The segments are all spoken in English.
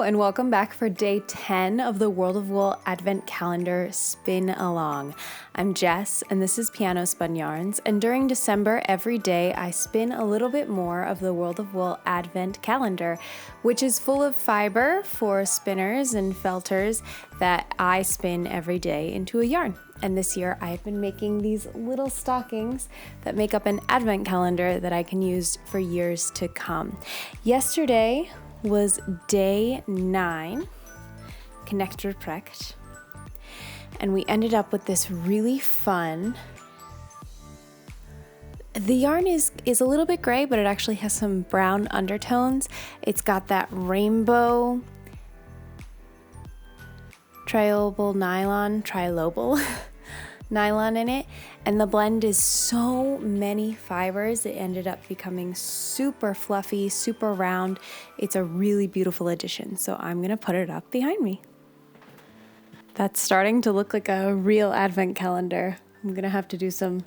and welcome back for day 10 of the World of Wool Advent Calendar Spin Along. I'm Jess, and this is Piano Spun Yarns, and during December, every day I spin a little bit more of the World of Wool Advent Calendar, which is full of fiber for spinners and felters that I spin every day into a yarn. And this year I've been making these little stockings that make up an advent calendar that I can use for years to come. Yesterday was day 9, Connector Precht, and we ended up with this really fun. The yarn is a little bit gray, but it actually has some brown undertones. It's got that rainbow trilobal nylon in it, and the blend is so many fibers. It ended up becoming super fluffy, super round. It's a really beautiful addition, so I'm gonna put it up behind me. That's starting to look like a real advent calendar. I'm gonna have to do some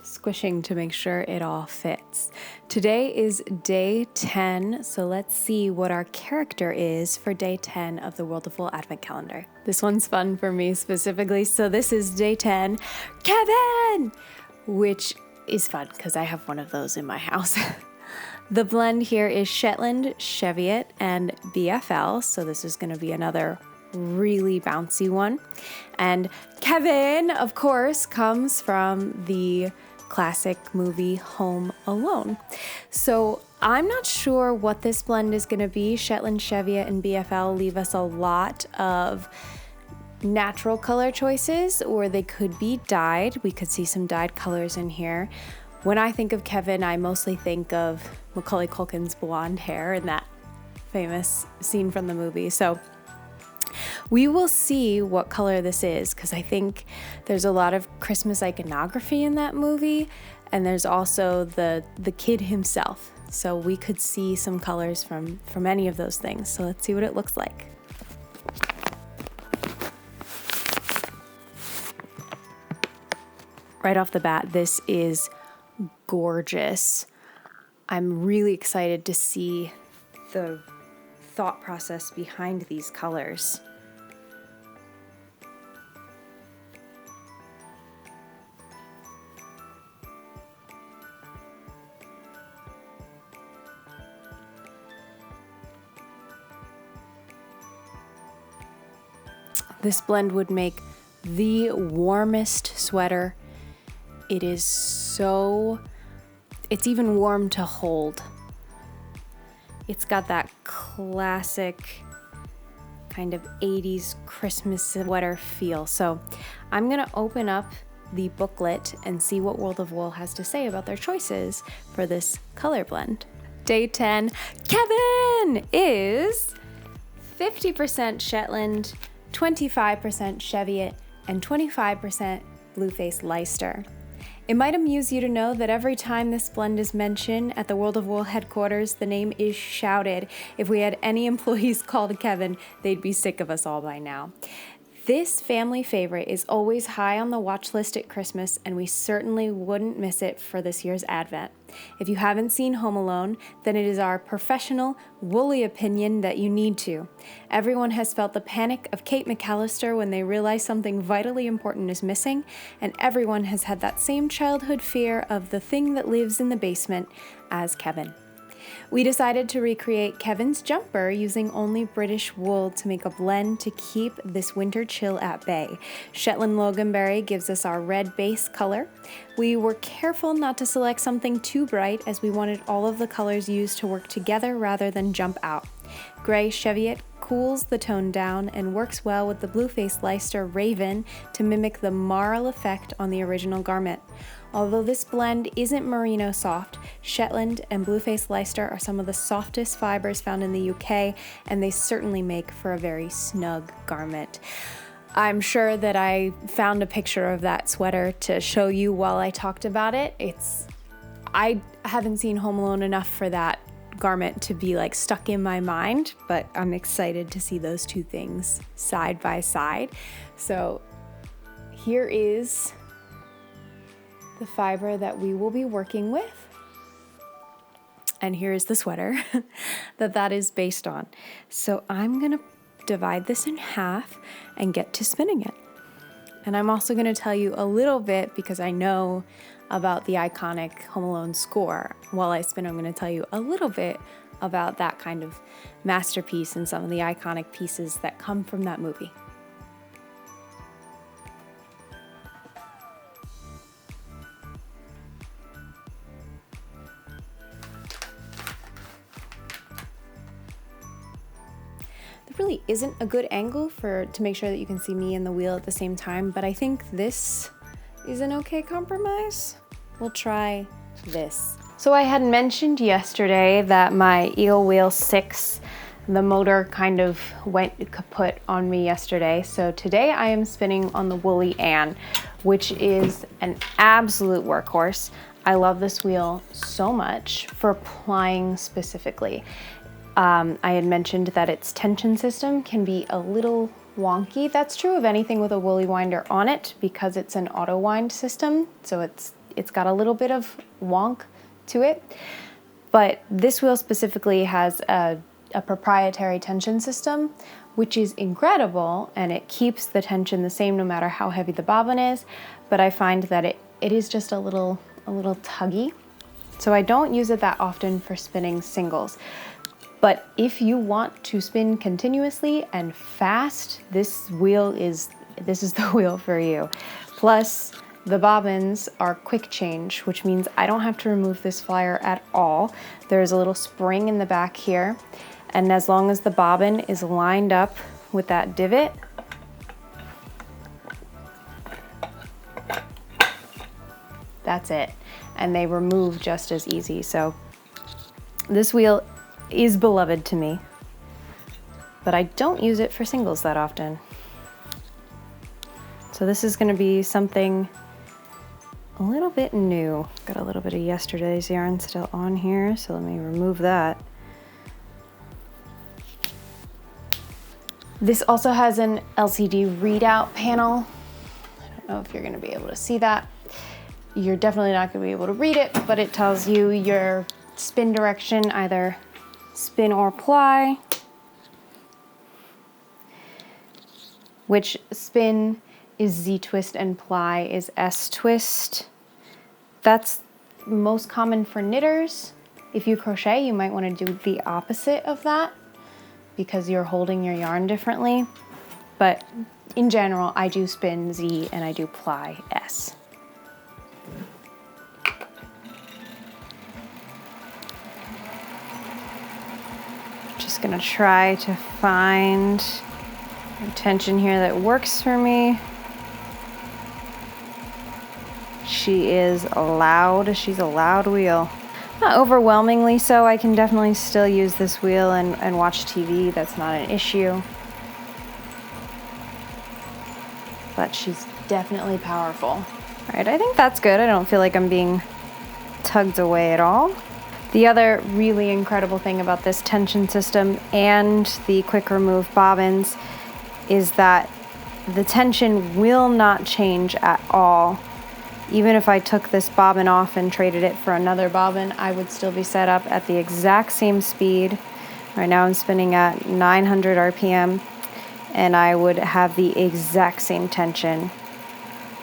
squishing to make sure it all fits. Today is day 10, so let's see what our character is for day 10 of the World of Wool Advent Calendar. This one's fun for me specifically, so this is day 10, Kevin! Which is fun because I have one of those in my house. The blend here is Shetland, Cheviot, and BFL, so this is going to be another really bouncy one. And Kevin, of course, comes from the classic movie Home Alone. So I'm not sure what this blend is going to be. Shetland, Cheviot, and BFL leave us a lot of natural color choices, or they could be dyed. We could see some dyed colors in here. When I think of Kevin, I mostly think of Macaulay Culkin's blonde hair in that famous scene from the movie. So we will see what color this is, because I think there's a lot of Christmas iconography in that movie, and there's also the kid himself. So we could see some colors from any of those things. So let's see what it looks like. Right off the bat, this is gorgeous. I'm really excited to see the thought process behind these colors. This blend would make the warmest sweater. It is it's even warm to hold. It's got that classic kind of 80s Christmas sweater feel. So I'm gonna open up the booklet and see what World of Wool has to say about their choices for this color blend. Day 10, Kevin is 50% Shetland, 25% Cheviot, and 25% Blueface Leicester. It might amuse you to know that every time this blend is mentioned at the World of Wool headquarters, the name is shouted. If we had any employees called Kevin, they'd be sick of us all by now. This family favorite is always high on the watch list at Christmas, and we certainly wouldn't miss it for this year's Advent. If you haven't seen Home Alone, then it is our professional, woolly opinion that you need to. Everyone has felt the panic of Kate McAllister when they realize something vitally important is missing, and everyone has had that same childhood fear of the thing that lives in the basement as Kevin. We decided to recreate Kevin's jumper using only British wool to make a blend to keep this winter chill at bay. Shetland Loganberry gives us our red base color. We were careful not to select something too bright, as we wanted all of the colors used to work together rather than jump out. Gray Cheviot cools the tone down and works well with the Blueface Leicester Raven to mimic the marl effect on the original garment. Although this blend isn't merino soft, Shetland and Blueface Leicester are some of the softest fibers found in the UK, and they certainly make for a very snug garment. I'm sure that I found a picture of that sweater to show you while I talked about it. I haven't seen Home Alone enough for that garment to be like stuck in my mind, but I'm excited to see those two things side by side. So here is the fiber that we will be working with. and here is the sweater that is based on. So I'm gonna divide this in half and get to spinning it. And I'm also gonna tell you a little bit, because I know about the iconic Home Alone score. While I spin, I'm gonna tell you a little bit about that kind of masterpiece and some of the iconic pieces that come from that movie. There really isn't a good angle to make sure that you can see me and the wheel at the same time, but I think this is an okay compromise. We'll try this. So I had mentioned yesterday that my Eel Wheel 6, the motor kind of went kaput on me yesterday. So today I am spinning on the Woolly Ann, which is an absolute workhorse. I love this wheel so much for plying specifically. I had mentioned that its tension system can be a little wonky. That's true of anything with a woolly winder on it, because it's an auto wind system. So it's got a little bit of wonk to it. But this wheel specifically has a proprietary tension system, which is incredible, and it keeps the tension the same no matter how heavy the bobbin is. But I find that it is just a little tuggy. So I don't use it that often for spinning singles. But if you want to spin continuously and fast, this is the wheel for you. Plus, the bobbins are quick change, which means I don't have to remove this flyer at all. There's a little spring in the back here, and as long as the bobbin is lined up with that divot, that's it. And they remove just as easy. So this wheel is beloved to me, but I don't use it for singles that often. So this is gonna be something a little bit new. Got a little bit of yesterday's yarn still on here, so let me remove that. This also has an LCD readout panel. I don't know if you're gonna be able to see that. You're definitely not gonna be able to read it, but it tells you your spin direction, either spin or ply, which spin is Z twist and ply is S twist. That's most common for knitters. If you crochet, you might want to do the opposite of that because you're holding your yarn differently. But in general, I do spin Z and I do ply S. Just gonna try to find a tension here that works for me. She is loud. She's a loud wheel. Not overwhelmingly so. I can definitely still use this wheel and watch TV. That's not an issue. But she's definitely powerful. All right, I think that's good. I don't feel like I'm being tugged away at all. The other really incredible thing about this tension system and the quick remove bobbins is that the tension will not change at all. Even if I took this bobbin off and traded it for another bobbin, I would still be set up at the exact same speed. Right now I'm spinning at 900 RPM, and I would have the exact same tension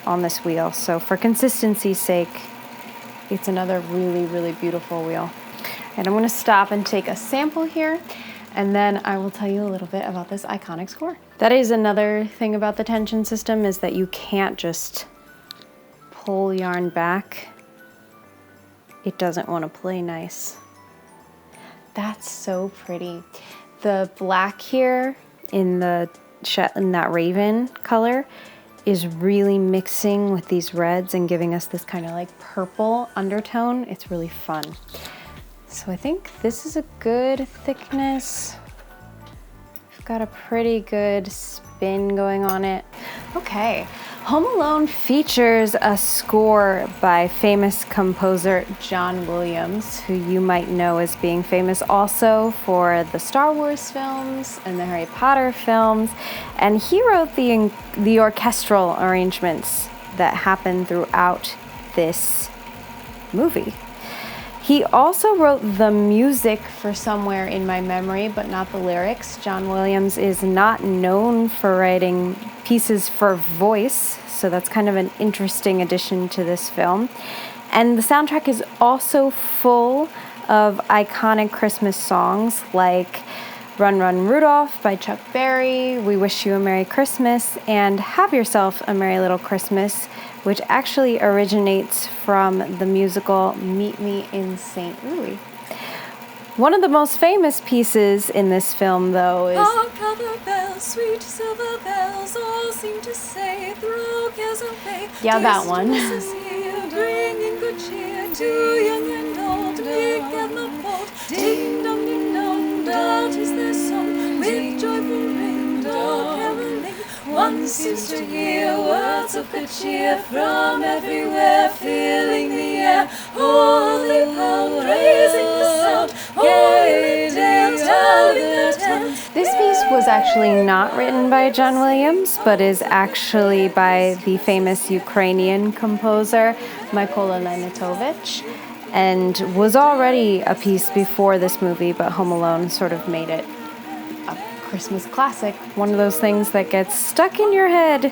on this wheel. So for consistency's sake, it's another really, really beautiful wheel. And I'm gonna stop and take a sample here, and then I will tell you a little bit about this iconic score. That is another thing about the tension system, is that you can't just pull yarn back. It doesn't want to play nice. That's so pretty. The black here in that raven color is really mixing with these reds and giving us this kind of like purple undertone. It's really fun. So I think this is a good thickness. We've got a pretty good spin going on it. Okay. Home Alone features a score by famous composer John Williams, who you might know as being famous also for the Star Wars films and the Harry Potter films. And he wrote the orchestral arrangements that happen throughout this movie. He also wrote the music for Somewhere in My Memory, but not the lyrics. John Williams is not known for writing pieces for voice, so that's kind of an interesting addition to this film. And the soundtrack is also full of iconic Christmas songs like Run Run Rudolph by Chuck Berry, We Wish You a Merry Christmas, and Have Yourself a Merry Little Christmas, which actually originates from the musical Meet Me in St. Louis. One of the most famous pieces in this film, though, is Hark how the bells, sweet silver bells, all seem to say, throw cares away. Yeah, that one. Christmas is here, bringing good cheer to young and old, meek and the bold. Ding dong, that is their song, with joyful ring, dog caroling. One seems to hear words of good cheer from everywhere, filling the air. Holy pound, raising the sound, holy tales, telling their tales. This piece was actually not written by John Williams, but is actually by the famous Ukrainian composer Mykola Leontovich, and was already a piece before this movie, but Home Alone sort of made it a Christmas classic, one of those things that gets stuck in your head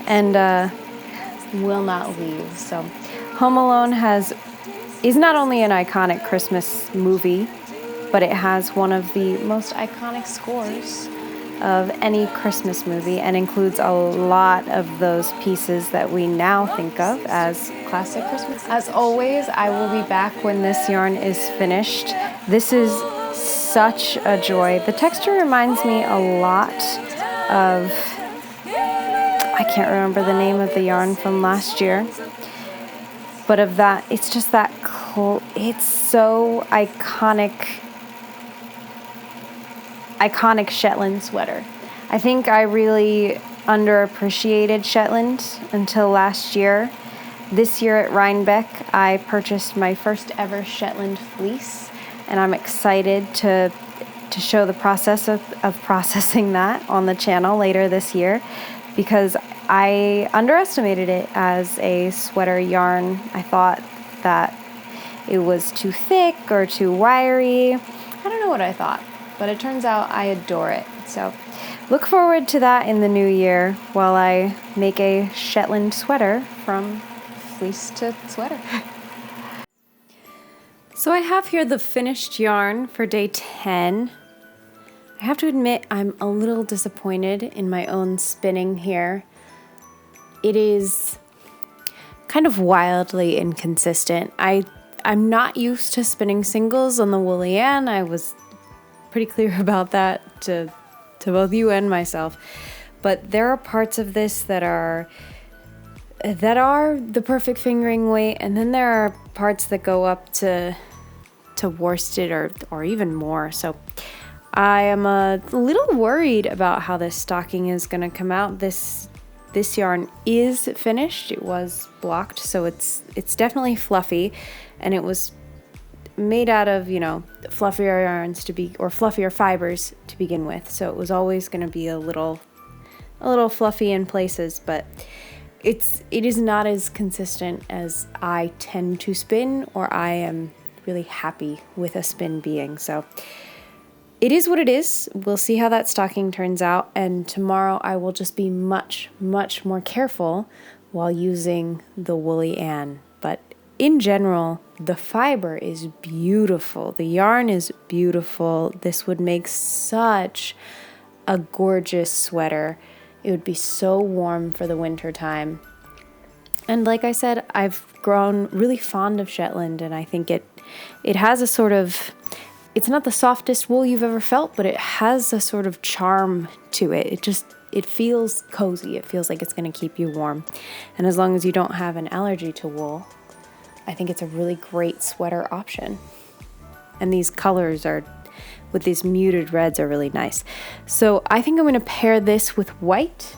and will not leave. So Home Alone is not only an iconic Christmas movie, but it has one of the most iconic scores of any Christmas movie and includes a lot of those pieces that we now think of as classic Christmas. As always, I will be back when this yarn is finished. This is such a joy. The texture reminds me a lot of, I can't remember the name of the yarn from last year, but of that, it's just that it's so iconic Shetland sweater. I think I really underappreciated Shetland until last year. This year at Rhinebeck, I purchased my first ever Shetland fleece, and I'm excited to show the process of processing that on the channel later this year, because I underestimated it as a sweater yarn. I thought that it was too thick or too wiry. I don't know what I thought, but it turns out I adore it. So look forward to that in the new year while I make a Shetland sweater from fleece to sweater. So I have here the finished yarn for day 10. I have to admit I'm a little disappointed in my own spinning here. It is kind of wildly inconsistent. I'm not used to spinning singles on the Woolly-Ann. I was pretty clear about that to both you and myself. But there are parts of this that are the perfect fingering weight, and then there are parts that go up to worsted or even more. So I am a little worried about how this stocking is going to come out. This yarn is finished. It was blocked, so it's definitely fluffy, and it was made out of, fluffier yarns or fluffier fibers to begin with. So it was always going to be a little fluffy in places, but it is not as consistent as I tend to spin, or I am really happy with a spin being. So it is what it is. We'll see how that stocking turns out, and tomorrow I will just be much, much more careful while using the Woolly-Ann. But in general, the fiber is beautiful. The yarn is beautiful. This would make such a gorgeous sweater. It would be so warm for the winter time. And like I said, I've grown really fond of Shetland, and I think it has a sort of, it's not the softest wool you've ever felt, but it has a sort of charm to it. It feels cozy. It feels like it's going to keep you warm. And as long as you don't have an allergy to wool, I think it's a really great sweater option. And these colors with these muted reds are really nice. So I think I'm going to pair this with white.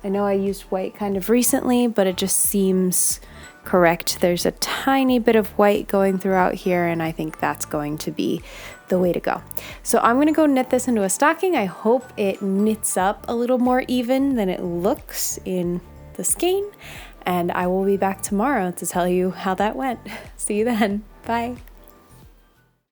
I know I used white kind of recently, but it just seems correct. There's a tiny bit of white going throughout here, and I think that's going to be the way to go. So I'm going to go knit this into a stocking. I hope it knits up a little more even than it looks in the skein, and I will be back tomorrow to tell you how that went. See you then. Bye.